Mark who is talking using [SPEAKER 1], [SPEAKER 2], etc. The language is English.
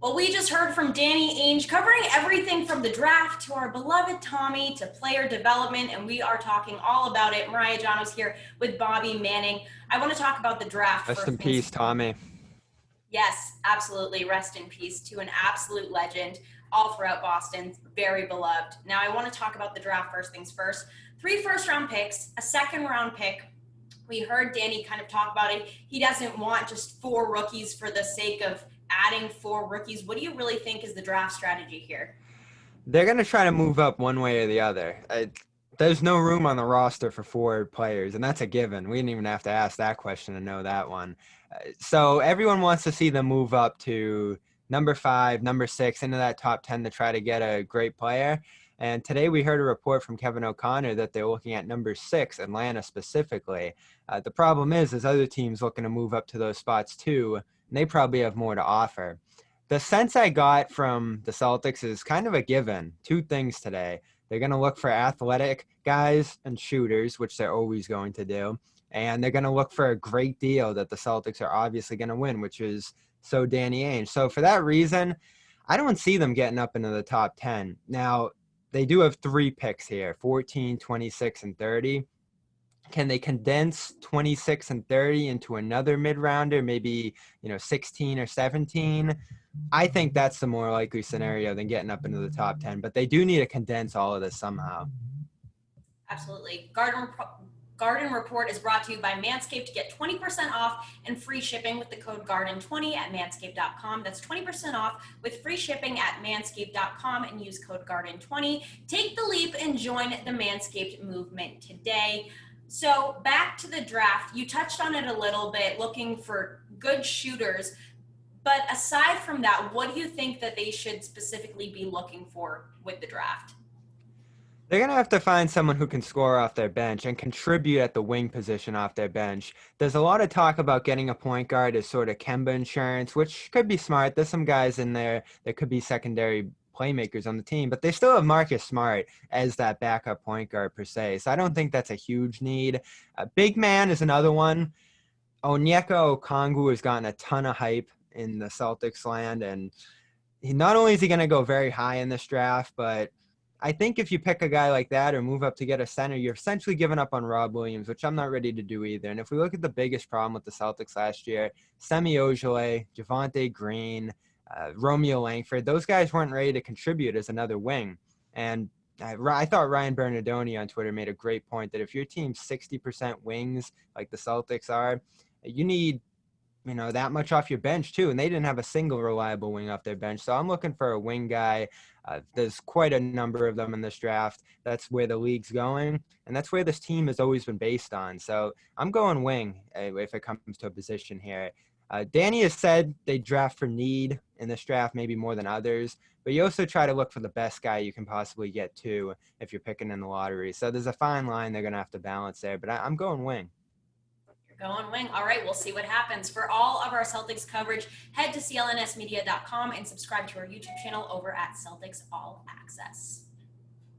[SPEAKER 1] Well, we just heard from Danny Ainge covering everything from the draft to our beloved Tommy to player development, and we are talking all about it. Mariah, Janos here with Bobby Manning. I want to talk about the draft
[SPEAKER 2] Rest
[SPEAKER 1] first.
[SPEAKER 2] in peace, Tommy.
[SPEAKER 1] Yes, absolutely. Rest in peace to an absolute legend all throughout Boston. Very beloved. Now, I want to talk about the draft first things first. 3 first-round picks, a second-round pick. We heard Danny kind of talk about it. He doesn't want just 4 rookies for the sake of adding 4 rookies. What do you really think is the draft strategy here?
[SPEAKER 2] They're going to try to move up one way or the other. There's no room on the roster for 4 players, and that's a given. We didn't even have to ask that question to know that one. So everyone wants to see them move up to number 5, number 6, into that top 10 to try to get a great player. And today we heard a report from Kevin O'Connor that they're looking at number 6, Atlanta specifically. The problem is other teams looking to move up to those spots too, and they probably have more to offer. The sense I got from the Celtics is kind of a given. 2 things today. They're going to look for athletic guys and shooters, which they're always going to do. And they're going to look for a great deal that the Celtics are obviously going to win, which is so Danny Ainge. So for that reason, I don't see them getting up into the top 10. Now, they do have 3 picks here, 14, 26, and 30. Can they condense 26 and 30 into another mid-rounder, maybe 16 or 17? I think that's the more likely scenario than getting up into the top 10. But they do need to condense all of this somehow.
[SPEAKER 1] Absolutely. Garden Report is brought to you by Manscaped. Get 20% off and free shipping with the code GARDEN20 at manscaped.com. That's 20% off with free shipping at manscaped.com and use code GARDEN20. Take the leap and join the Manscaped movement today. So back to the draft, you touched on it a little bit, looking for good shooters. But aside from that, what do you think that they should specifically be looking for with the draft?
[SPEAKER 2] They're going to have to find someone who can score off their bench and contribute at the wing position off their bench. There's a lot of talk about getting a point guard as sort of Kemba insurance, which could be smart. There's some guys in there that could be secondary playmakers on the team, but they still have Marcus Smart as that backup point guard per se. So I don't think that's a huge need. Big man is another one. Onyeka Okongwu has gotten a ton of hype in the Celtics land, and not only is he going to go very high in this draft, but I think if you pick a guy like that or move up to get a center, you're essentially giving up on Rob Williams, which I'm not ready to do either. And if we look at the biggest problem with the Celtics last year, Semi Ojeleye, Javonte Green, Romeo Langford, those guys weren't ready to contribute as another wing. And I thought Ryan Bernardoni on Twitter made a great point that if your team's 60% wings like the Celtics are, you need that much off your bench too. And they didn't have a single reliable wing off their bench. So I'm looking for a wing guy. There's quite a number of them in this draft. That's where the league's going. And that's where this team has always been based on. So I'm going wing if it comes to a position here. Danny has said they draft for need in this draft, maybe more than others. But you also try to look for the best guy you can possibly get too if you're picking in the lottery. So there's a fine line they're going to have to balance there. But I'm going wing.
[SPEAKER 1] Going wing. All right, we'll see what happens. For all of our Celtics coverage, head to clnsmedia.com and subscribe to our YouTube channel over at Celtics All Access.